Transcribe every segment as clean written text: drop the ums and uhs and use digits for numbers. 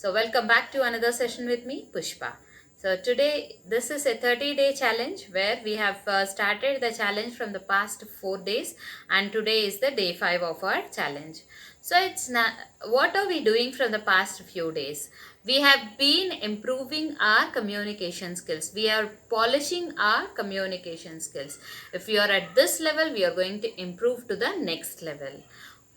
So welcome back to another session with me, Pushpa. So today this is a 30-day challenge where we have started the challenge from the past 4 days, and today is the day 5 of our challenge. So it's not, what are we doing from the past few days? We have been improving our communication skills. We are polishing our communication skills. If we are at this level, we are going to improve to the next level.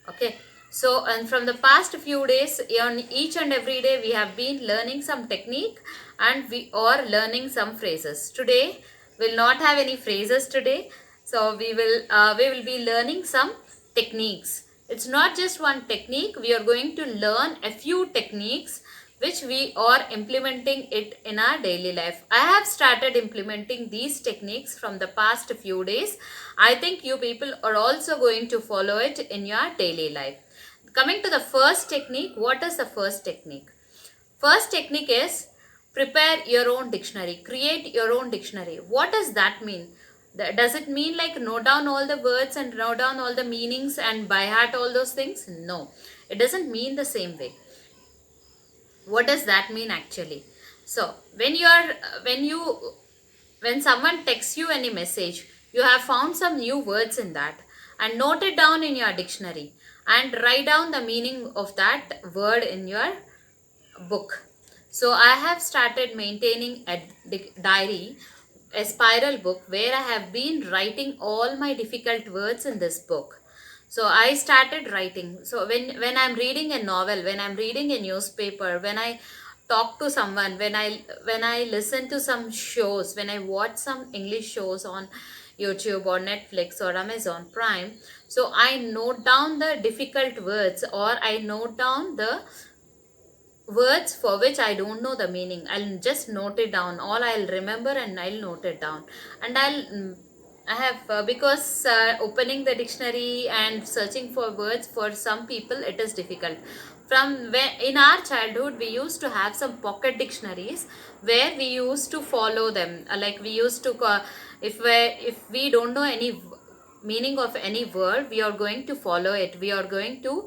Okay, so and from the past few days, on each and every day we have been learning some technique, and we are learning some phrases. Today we'll not have any phrases today, so we will be learning some techniques. It's not just one technique. We are going to learn a few techniques which we are implementing it in our daily life. I have started implementing these techniques from the past few days. I think you people are also going to follow it in your daily life. Coming to the first technique, what is the first technique? First technique is prepare your own dictionary, create your own dictionary. What does that mean? Does it mean like note down all the words and note down all the meanings and by heart all those things? No, it doesn't mean the same way. What does that mean actually? So when someone texts you any message, you have found some new words in that, and note it down in your dictionary and write down the meaning of that word in your book. So I have started maintaining a diary, a spiral book, where I have been writing all my difficult words in this book. So I started writing. So when I'm reading a novel, when I'm reading a newspaper, when I talk to someone, when I listen to some shows, when I watch some English shows on YouTube or Netflix or Amazon Prime, so I note down the difficult words, or I note down the words for which I don't know the meaning. I'll just note it down. All I'll remember, and I'll note it down. And I have because opening the dictionary and searching for words, for some people it is difficult. From when in our childhood we used to have some pocket dictionaries where we used to follow them. Like we used to if we don't know any meaning of any word, we are going to follow it. We are going to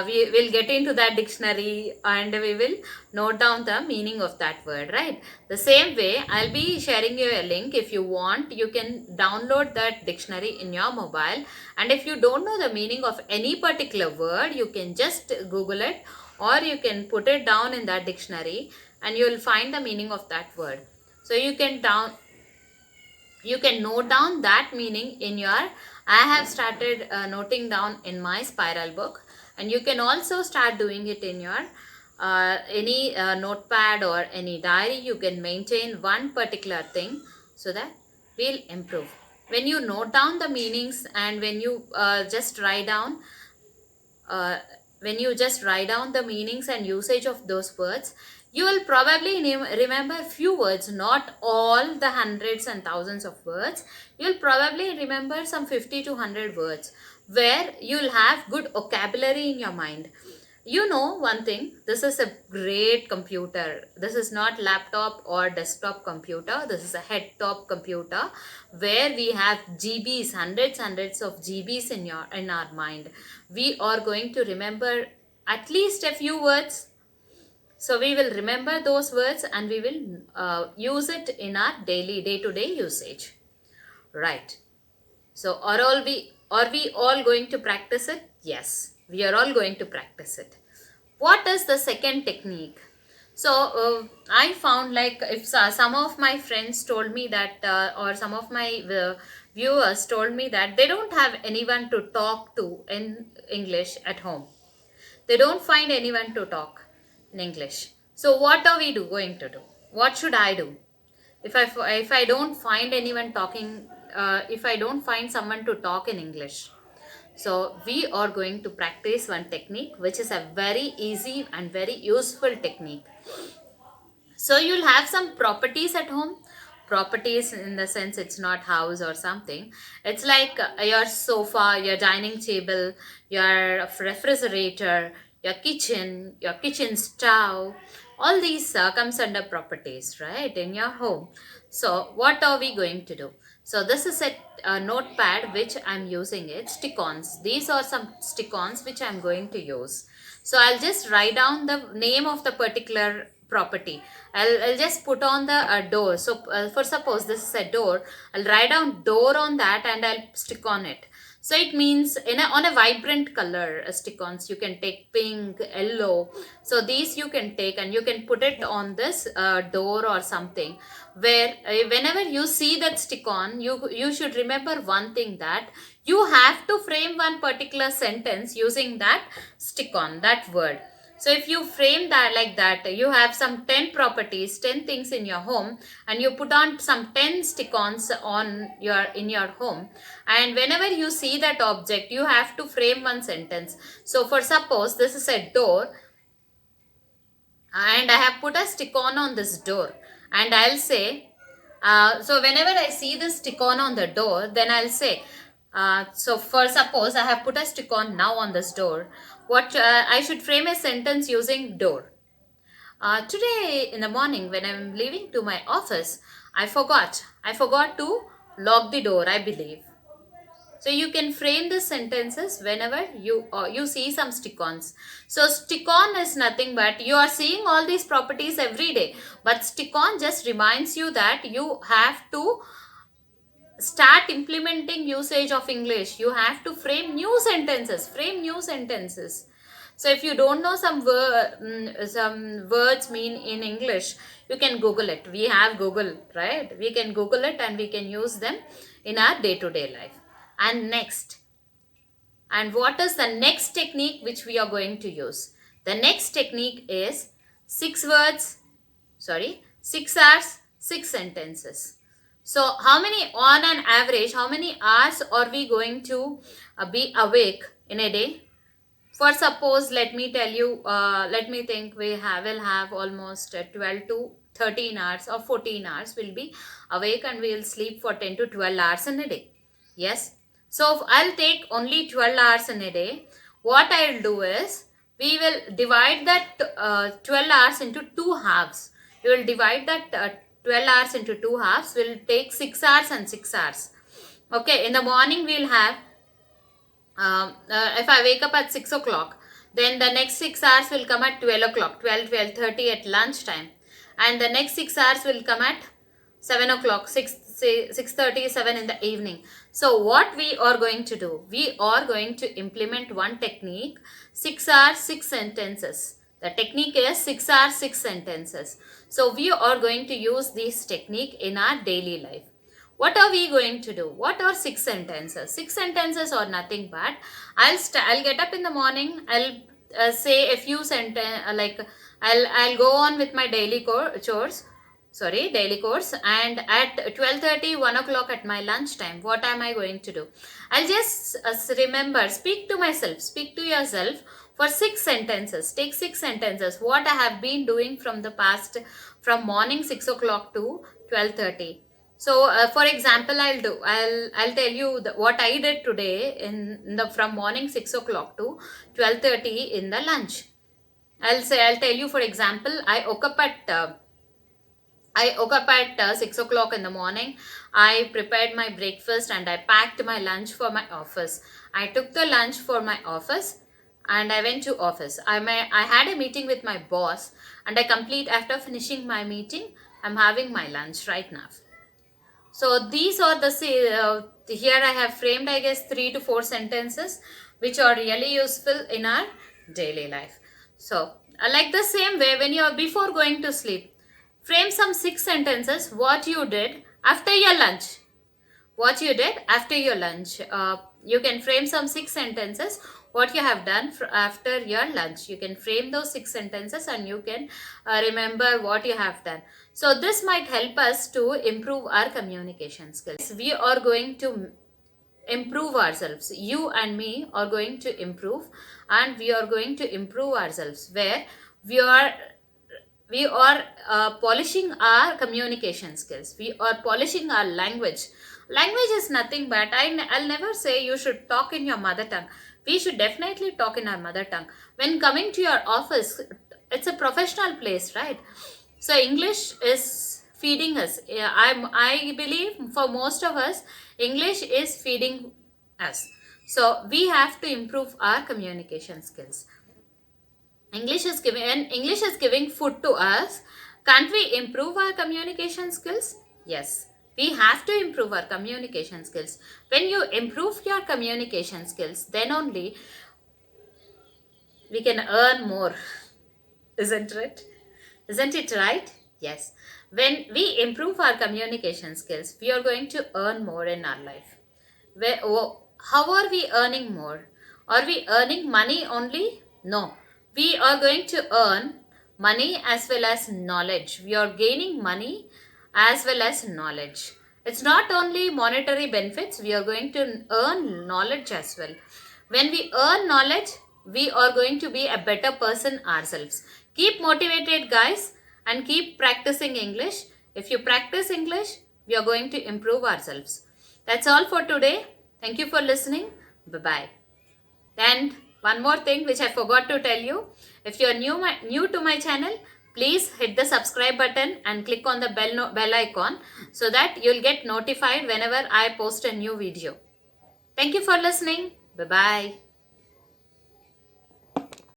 we will get into that dictionary and we will note down the meaning of that word, right? The same way, I'll be sharing you a link. If you want, you can download that dictionary in your mobile, and if you don't know the meaning of any particular word, you can just Google it, or you can put it down in that dictionary and you will find the meaning of that word. So you can note down that meaning in your I have started noting down in my spiral book, and you can also start doing it in your any notepad or any diary. You can maintain one particular thing so that we'll improve. When you note down the meanings, and when you just write down uh, the meanings and usage of those words, you will probably remember few words, not all the hundreds and thousands of words. You will probably remember some 50 to 100 words where you will have good vocabulary in your mind. You know one thing, this is a great computer. This is not laptop or desktop computer. This is a head top computer where we have GBs, hundreds of GBs in our mind. We are going to remember at least a few words. So we will remember those words and we will use it in our daily day-to-day usage. Right. So are we all going to practice it? Yes, we are all going to practice it. What is the second technique? So I found, like, if some of my friends told me that or some of my viewers told me that they don't have anyone to talk to in English at home. They don't find anyone to talk in English. So what are we going to do? What should I do? If I don't find anyone talking, if I don't find someone to talk in English, so we are going to practice one technique which is a very easy and very useful technique. So you'll have some properties at home. Properties in the sense, it's not house or something. It's like your sofa, your dining table, your refrigerator, your kitchen stove. All these comes under properties, right, in your home. So what are we going to do? So this is a notepad which I'm using it. Stick-ons. These are some stick-ons which I'm going to use. So I'll just write down the name of the particular property. I'll just put on the door. So for suppose this is a door, I'll write down door on that and I'll stick on it. So it means on a vibrant color stick-ons. You can take pink, yellow. So these you can take and you can put it on this door or something. Where whenever you see that stick-on, you should remember one thing, that you have to frame one particular sentence using that stick-on, that word. So if you frame that like that, you have some 10 properties, 10 things in your home, and you put on some 10 stick-ons in your home, and whenever you see that object, you have to frame one sentence. So for suppose this is a door and I have put a stick-on this door, and I'll say, so whenever I see this stick-on the door, then I'll say, so for suppose I have put a stick-on now on this door, what I should frame a sentence using door. Today in the morning when I'm leaving to my office, I forgot to lock the door, I believe. So you can frame the sentences whenever you see some stick-ons. So stick-on is nothing but you are seeing all these properties every day, but stick-on just reminds you that you have to start implementing usage of English. You have to frame new sentences. So if you don't know some words mean in English, you can Google it. We have Google, right? We can Google it and we can use them in our day-to-day life. And what is the next technique which we are going to use? The next technique is 6 hours, 6 sentences. So on an average, how many hours are we going to be awake in a day? For suppose, let me tell you, let me think, will have almost 12 to 13 hours or 14 hours will be awake, and we will sleep for 10 to 12 hours in a day. Yes. So if I'll take only 12 hours in a day, what I'll do is, we will divide that 12 hours into 2 halves. We will divide that 12 hours into 2 halves. We'll take 6 hours and 6 hours. Okay, in the morning we'll have, if I wake up at 6 o'clock, then the next 6 hours will come at 12 o'clock, 12:30 at lunchtime. And the next 6 hours will come at 7 o'clock, 6:37 in the evening. So what we are going to do? We are going to implement one technique, 6 hours, 6 sentences. The technique is 6 hours, 6 sentences. So we are going to use this technique in our daily life. What are we going to do? What are 6 sentences? 6 sentences are nothing but, I'll get up in the morning, I'll say a few sentences, I'll go on with my daily course, and at 12:30, 1 o'clock at my lunchtime, what am I going to do? I'll just remember, speak to yourself for 6 sentences. Take 6 sentences, what I have been doing from morning 6 o'clock to 12:30. So for example, I'll tell you what I did today from morning 6 o'clock to 12:30 in the lunch. I'll tell you, for example, I woke up at 6 o'clock in the morning. I prepared my breakfast and I packed my lunch for my office. I took the lunch for my office and I went to office. I had a meeting with my boss, and after finishing my meeting, I'm having my lunch right now. So these are here I have framed, I guess, 3 to 4 sentences which are really useful in our daily life. So like the same way, when you are before going to sleep, frame some 6 sentences what you did after your lunch. You can frame some 6 sentences what you have done after your lunch. You can frame those 6 sentences and you can remember what you have done. So this might help us to improve our communication skills. We are going to improve ourselves. You and me are going to improve, and we are going to improve ourselves, where we are polishing our communication skills. We are polishing our language. Language is nothing but, I'll never say you should talk in your mother tongue. We should definitely talk in our mother tongue. When coming to your office, it's a professional place, right? So English is feeding us. I believe for most of us, English is feeding us. So we have to improve our communication skills. When English is giving food to us, can't we improve our communication skills? Yes, we have to improve our communication skills. When you improve your communication skills, then only we can earn more. Isn't it? Isn't it right? Yes. When we improve our communication skills, we are going to earn more in our life. How are we earning more? Are we earning money only? No. We are going to earn money as well as knowledge. We are gaining money as well as knowledge. It's not only monetary benefits, we are going to earn knowledge as well. When we earn knowledge, we are going to be a better person ourselves. Keep motivated, guys, and keep practicing English. If you practice English, we are going to improve ourselves. That's all for today. Thank you for listening. Bye-bye. And one more thing which I forgot to tell you. If you are new to my channel, please hit the subscribe button and click on the bell icon so that you'll get notified whenever I post a new video. Thank you for listening. Bye-bye.